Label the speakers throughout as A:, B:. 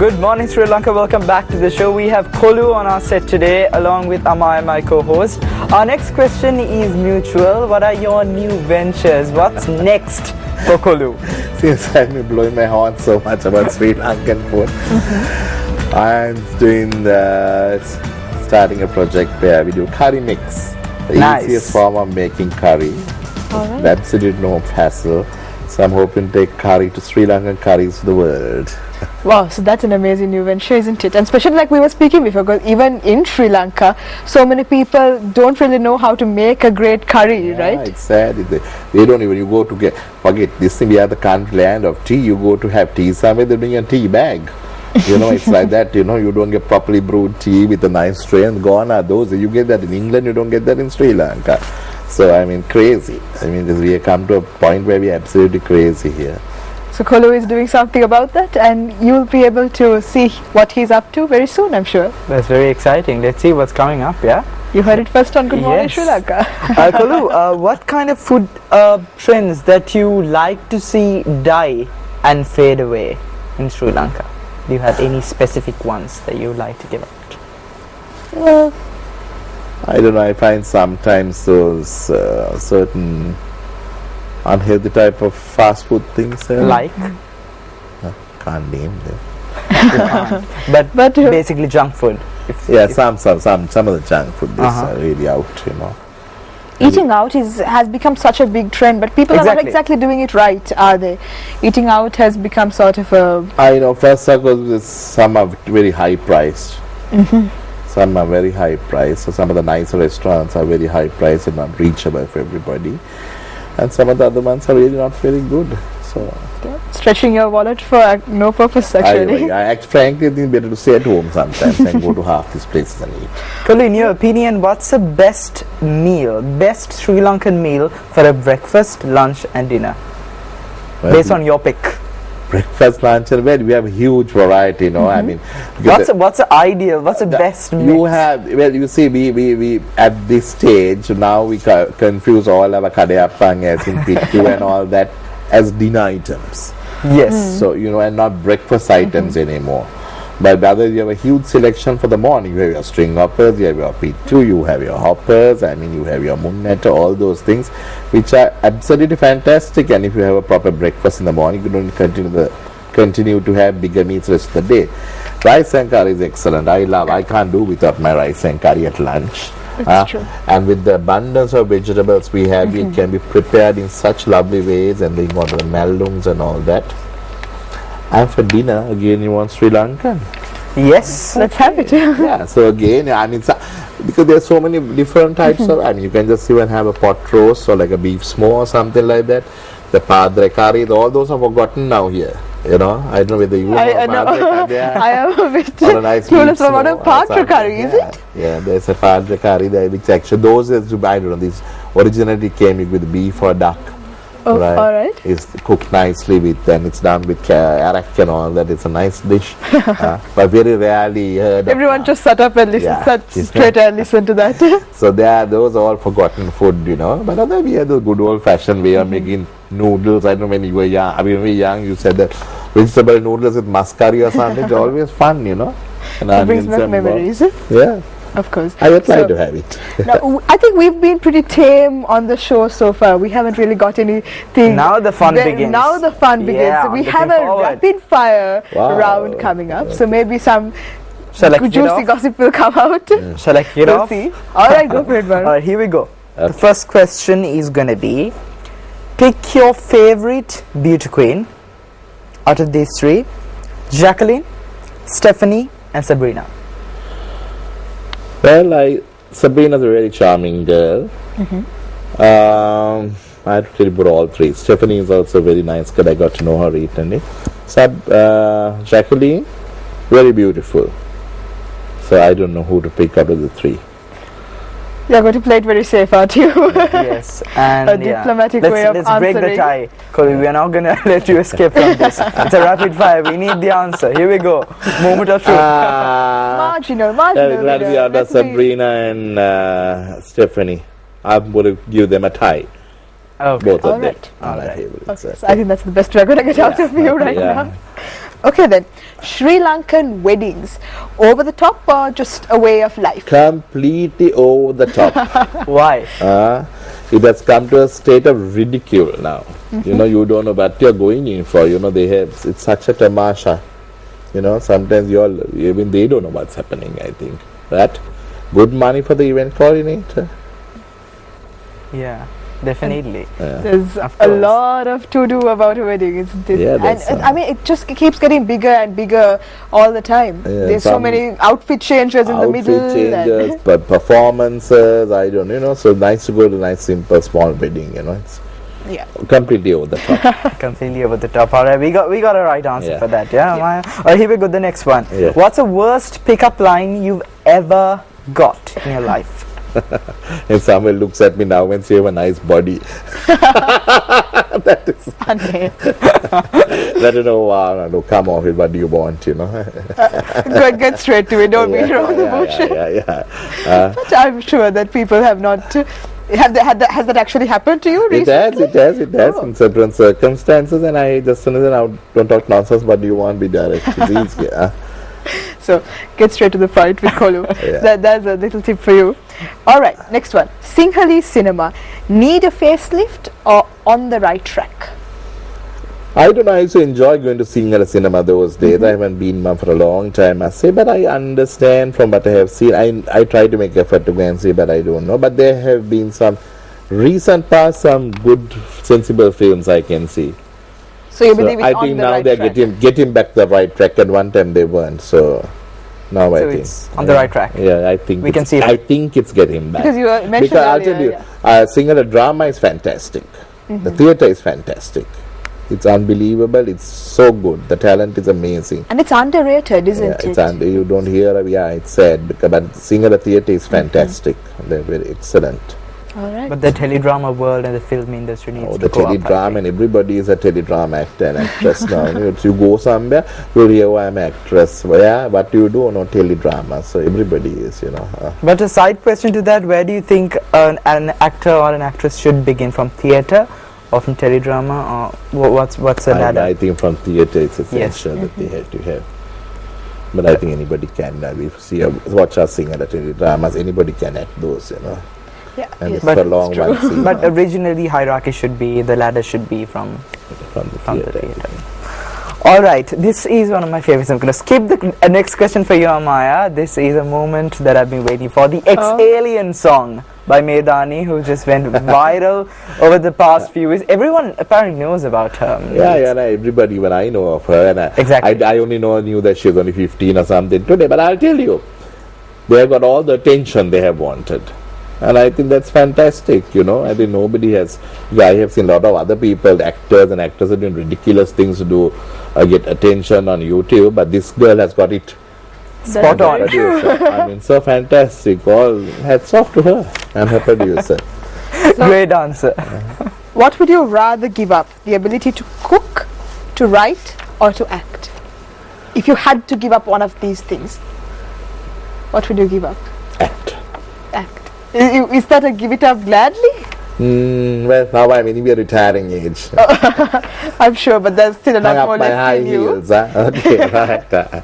A: Good morning, Sri Lanka. Welcome back to the show. We have Kolu on our set today, along with Amaya, my co-host. Our next question is mutual. What are your new ventures? What's next for Kolu?
B: Since I've been blowing my horn so much about Sri Lankan food, I'm starting a project where we do curry mix. The easiest form of making curry.
C: Right.
B: Absolutely no hassle. So I'm hoping to take curry to Sri Lankan curries to the world.
C: Wow, so that's an amazing new venture, isn't it? And especially like we were speaking before, because even in Sri Lanka, so many people don't really know how to make a great curry, right?
B: It's sad. They don't even, you go to forget this thing, we are the country land of tea. You go to have tea somewhere, they bring a tea bag. It's like that, you don't get properly brewed tea with a nice strain. Gone are those. You get that in England, you don't get that in Sri Lanka. So, crazy. We have come to a point where we are absolutely crazy here.
C: So Kolu is doing something about that, and you'll be able to see what he's up to very soon, I'm sure.
A: That's very exciting. Let's see what's coming up, yeah?
C: You heard it first on Good Morning Sri Lanka.
A: Kolu, what kind of food trends that you like to see die and fade away in Sri Lanka? Do you have any specific ones that you like to give out?
B: I don't know, I find sometimes those certain unhealthy type of fast food things.
A: Like?
B: Can't name them.
A: But basically junk food.
B: Some of the junk food are really out,
C: Eating out has become such a big trend, but people are not exactly doing it right, are they? Eating out has become sort of a...
B: I know, first of all, some are very high priced. Some are very high priced. So some of the nicer restaurants are very high priced and not reachable for everybody. And some of the other ones are really not very good. So
C: stretching your wallet for no purpose, actually.
B: I frankly think better to stay at home sometimes and go to half these places and eat.
A: Kolu, in your opinion, what's the best Sri Lankan meal for a breakfast, lunch and dinner? Based on your pick.
B: Breakfast, lunch and dinner, we have a huge variety,
A: What's the ideal? What's the best mix?
B: You see, we at this stage, now we confuse all our kadayapang as in pittu and all that as dinner items.
A: Yes.
B: So, and not breakfast items anymore. But rather, you have a huge selection for the morning. You have your string hoppers, you have your pittu, you have your hoppers, you have your munnetta, all those things, which are absolutely fantastic. And if you have a proper breakfast in the morning, you don't continue to have bigger meals the rest of the day. Rice and curry is excellent. I can't do without my rice and curry at lunch.
C: That's true.
B: And with the abundance of vegetables we have, it can be prepared in such lovely ways, and then got the malungs and all that. And for dinner, again, you want Sri Lankan?
A: Yes.
C: Let's have it.
B: So again, because there's so many different types of, you can just even have a pot roast or like a beef smoke or something like that. The padre curry, all those are forgotten now here. I don't know whether you know padre curry.
C: I am a bit
B: nice
C: clueless about a padre curry, is it?
B: Yeah, there's a padre curry there, which actually, I don't know, these originally came with beef or duck.
C: Oh, right. All right.
B: It's cooked nicely and it's done with arak and all that. It's a nice dish, but very rarely heard.
C: Everyone just sat up and listened, straight and listen to that.
B: So those are all forgotten food, But other we had the good old-fashioned way of making noodles. I don't know when you were young. When we were young, you said that vegetable noodles with muscari or something. It's always fun, And
C: it brings back memories.
B: Yeah.
C: Of course.
B: I would like to have it.
C: Now, I think we've been pretty tame on the show so far. We haven't really got anything.
A: Now the fun begins.
C: Now the fun begins.
A: Yeah,
C: so we have a rapid fire round coming up. So maybe some juicy gossip will come out.
A: Shall I kick it off?
C: See. Alright, go for it, Varun.
A: Alright, here we go. Okay. The first question is going to be, pick your favorite beauty queen out of these three: Jacqueline, Stephanie and Sabrina.
B: Well, Sabrina's a very charming girl. I'd really put all three. Stephanie is also a very nice girl. I got to know her recently. Jacqueline, very beautiful. So I don't know who to pick out of the three.
C: You're going to play it very safe, aren't you?
A: Yes, and
C: a diplomatic way of
A: let's
C: answering.
A: break the tie, because we are not going to let you escape from this. It's a rapid fire. We need the answer. Here we go. Moment of truth.
C: Marginal.
B: Glad we are Sabrina and Stephanie. I'm going to give them a tie.
A: Okay.
B: Both of them.
C: All right. So I think that's the best we're going to get out of you right now. Okay then, Sri Lankan weddings, over the top or just a way of life?
B: Completely over the top.
A: Why?
B: It has come to a state of ridicule now. You know, you don't know what you're going in for. You know, it's such a tamasha. You know, sometimes even they don't know what's happening, I think. That good money for the event coordinator.
A: Yeah, definitely.
C: There's
A: Of
C: a
A: course.
C: lot of to do about a wedding, isn't it?
B: Yeah,
C: and
B: that's,
C: I mean, it just keeps getting bigger and bigger all the time.
B: Yeah,
C: There's so many outfit changes in the middle.
B: Outfit changes, but performances, I don't, you know, so nice to go to a nice, simple, small wedding, you know. It's
C: Yeah.
B: completely over the top.
A: Completely over the top. All right, we got a right answer
B: Yeah.
A: for that. Yeah. Maya? All right, here we go. The next one.
B: Yeah.
A: What's the worst pickup line you've ever got in your life?
B: If someone looks at me now and say, you have a nice body. That is,
C: Funny.
B: that you know, no, come off it, what do you want, you know.
C: Get straight to it. Don't beat around the bush.
B: Yeah.
C: But I'm sure that people have not. Has that actually happened to you
B: It has,
C: recently?
B: it has
C: Oh.
B: in certain circumstances, and I just said, don't talk nonsense, what do you want, be direct. It's easy,
C: So get straight to the point with Kolu.
B: Yeah.
C: That's a little tip for you. All right, next one. Sinhalese cinema, need a facelift or on the right track?
B: I don't know, I used to enjoy going to Sinhala cinema those days. I haven't been one for a long time, I say, but I understand from what I have seen. I try to make effort to go and see, but I don't know. But there have been some recent past, some good, sensible films I can see.
C: So you
B: So
C: believe it's
B: I
C: on
B: think
C: the
B: now
C: right
B: they're
C: track?
B: getting back the right track. At one time they weren't, so now
A: So
B: I think
A: it's on the right track.
B: Yeah, I think
A: We can see
B: I
A: that.
B: think it's getting back.
C: Because you mentioned
B: Because I'll
C: earlier,
B: tell you,
C: yeah.
B: Sinhala drama is fantastic. The theatre is fantastic. It's unbelievable. It's so good. The talent is amazing.
C: And it's underrated, isn't
B: Yeah,
C: it?
B: it's you don't hear. Yeah, it's sad. But Sinhala theatre is fantastic. They're very excellent.
C: All right.
A: But the teledrama world and the film industry needs
B: Oh,
A: to
B: the
A: go up. I
B: teledrama,
A: think.
B: and everybody is a teledrama actor and actress now. If you go somewhere, you'll hear, oh, I'm an actress. Well, yeah, what do you do? No, teledrama. So everybody is, you know.
A: But a side question to that: where do you think an actor or an actress should begin, from theatre or from teledrama, or what's the ladder?
B: I think from theatre it's essential that they have to have. But I think anybody can. If you watch us sing at the teledramas, anybody can act those, you know.
C: Yeah,
B: And
C: yes,
B: it's for
C: that's
B: long
C: true.
B: one scene.
A: But originally, hierarchy should be, the ladder should be from
B: from the
A: the
B: theatre.
A: theatre. All right, this is one of my favorites. I'm going to skip the next question for you, Amaya. This is a moment that I've been waiting for. The Ex-Alien song by Medani, who just went viral over the past few weeks. Everyone apparently knows about her.
B: Yeah, everybody, when I know of her, and
A: Exactly.
B: I only knew that she was only 15 or something today, but I'll tell you, they have got all the attention they have wanted. And I think that's fantastic, you know. I think nobody has. Yeah, I have seen a lot of other people, actors and actresses, doing ridiculous things to do, get attention on YouTube, but this girl has got it
A: Spot
C: That's
A: on.
C: very true.
B: producer. I mean, so fantastic. All hats off to her and her producer.
A: Great answer.
C: What would you rather give up? The ability to cook, to write, or to act? If you had to give up one of these things, what would you give up?
B: Act.
C: Act. Is that a give it up gladly?
B: Well, now I'm anyway retiring age.
C: I'm sure, but there's still a
B: Hang
C: lot more
B: up my high
C: left in you.
B: heels. Okay, right.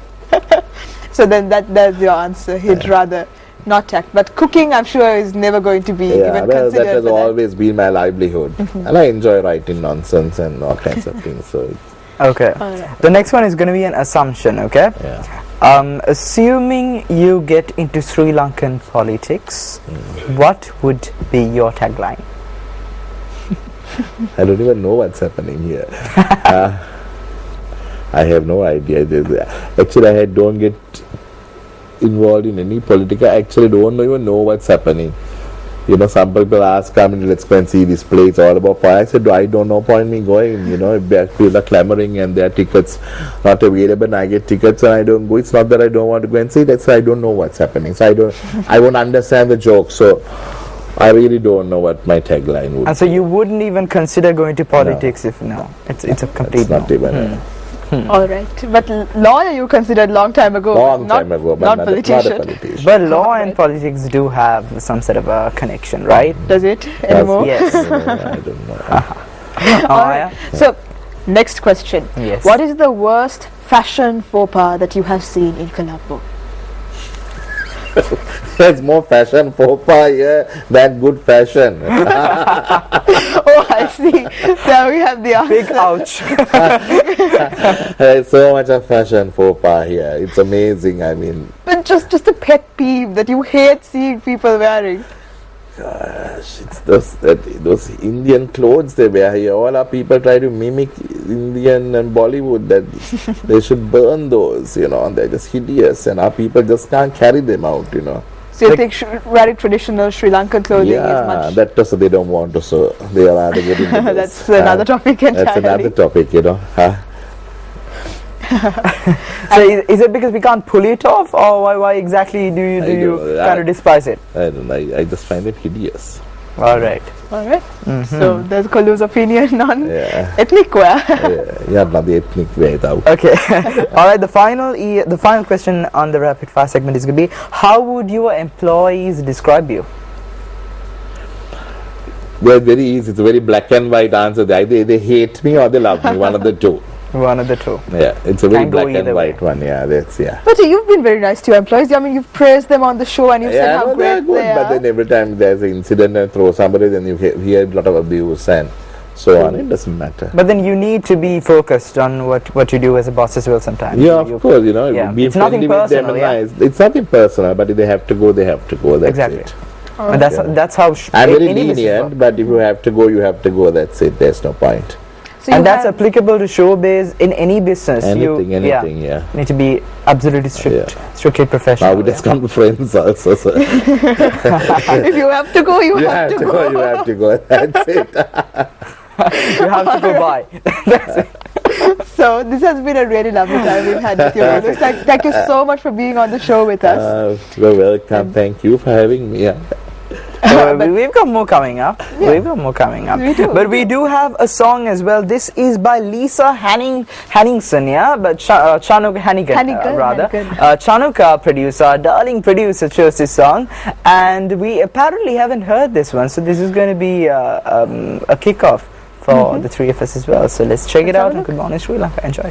C: So then that's your answer. He'd rather not act. But cooking, I'm sure, is never going to be
B: Yeah,
C: even
B: well, that
C: considered
B: has
C: for that.
B: always been my livelihood. And I enjoy writing nonsense and all kinds of things. So,
A: Okay.
C: All right.
A: The next one is going to be an assumption, okay?
B: yeah.
A: Assuming you get into Sri Lankan politics, what would be your tagline?
B: I don't even know what's happening here. I have no idea. Actually, I don't get involved in any political. I actually don't even know what's happening. You know, some people ask, come and let's go and see this place, all about I said, I don't know point me going, you know, if people are clamoring and their tickets not available and I get tickets and I don't go. It's not that I don't want to go and see, that's why I don't know what's happening. So I won't understand the joke. So I really don't know what my tagline would
A: And so you wouldn't even consider going to politics if no. It's a
B: be.
A: complete
B: It's not
A: no.
B: even
C: All right. But lawyer you considered long time ago.
B: long
C: not,
B: time ago, but
C: not
B: not
C: politician.
B: a politician.
A: But law and
C: Right.
A: politics do have some sort of a connection, right?
C: Does it anymore?
A: Yes.
B: I don't know.
C: All right. So, next question.
A: Yes.
C: What is the worst fashion faux pas that you have seen in Colombo?
B: There's more fashion faux pas here than good fashion.
C: Oh, I see. There we have the answer.
A: Big ouch.
B: There's so much of fashion faux pas here. It's amazing. I mean,
C: But just a pet peeve that you hate seeing people wearing.
B: gosh, it's those Indian clothes they wear here. All our people try to mimic Indian and Bollywood. That they should burn those, you know. And they're just hideous, and our people just can't carry them out, you know.
C: So you think wearing traditional Sri Lankan clothing is
B: Yeah,
C: much...
B: that also they don't want to. So they are rather good into this.
C: That's another topic entirely.
B: That's another topic, you know.
A: So is it because we can't pull it off, or why exactly do you kind of despise it?
B: I don't know. I just find it hideous.
A: All right.
C: All right. So there's Kalu's opinion on
B: Yeah.
C: ethnic wear.
B: Yeah, not the ethnic way though.
A: Okay. All right. The final question on the rapid fire segment is going to be: how would your employees describe you?
B: They're very easy. It's a very black and white answer. Either they hate me or they love me. One of the two.
A: One of the two.
B: Yeah, it's a very
A: Can go
B: black and
A: either
B: white
A: way.
B: one. Yeah, that's yeah.
C: But you've been very nice to your employees. I mean, you've praised them on the show and you've said
B: Yeah,
C: how
B: no, they're
C: great
B: good.
C: they
B: But
C: are.
B: then every time there's an incident and throw somebody, then you hear a lot of abuse and so on. It doesn't matter.
A: But then you need to be focused on what you do as a boss as well sometimes.
B: Yeah, of course, you know,
A: Yeah,
B: be
A: it's nothing
B: friendly with them
A: personal,
B: and
A: yeah.
B: nice. It's nothing personal, but if they have to go, they have to go. That's
A: Exactly.
B: it.
A: And that's how
B: I'm very
A: any business
B: lenient,
A: works.
B: but if you have to go, you have to go. That's it. There's no point.
C: So you
A: And that's
C: have-
A: applicable to showbiz in any business.
B: Anything,
A: Yeah,
B: yeah.
A: need to be absolutely strictly professional.
B: Now we just come to friends also. So
C: if you have to go, you have to go.
B: You have to go. That's it.
A: You have to go by.
C: So this has been a really lovely time we've had with you. Manoj. Thank you so much for being on the show with us.
B: You're welcome. Thank you for having me. Yeah.
A: We've got more coming up. We've got more coming up.
C: We do.
A: But we do have a song as well. This is by Lisa Hanningson, yeah? But Chanuk Hannigan, rather.
C: Hannigan.
A: Chanuk, our producer, our darling producer, chose this song. And we apparently haven't heard this one. So this is going to be a kickoff for the three of us as well. So let's check it out. And good morning, Sri Lanka. Enjoy.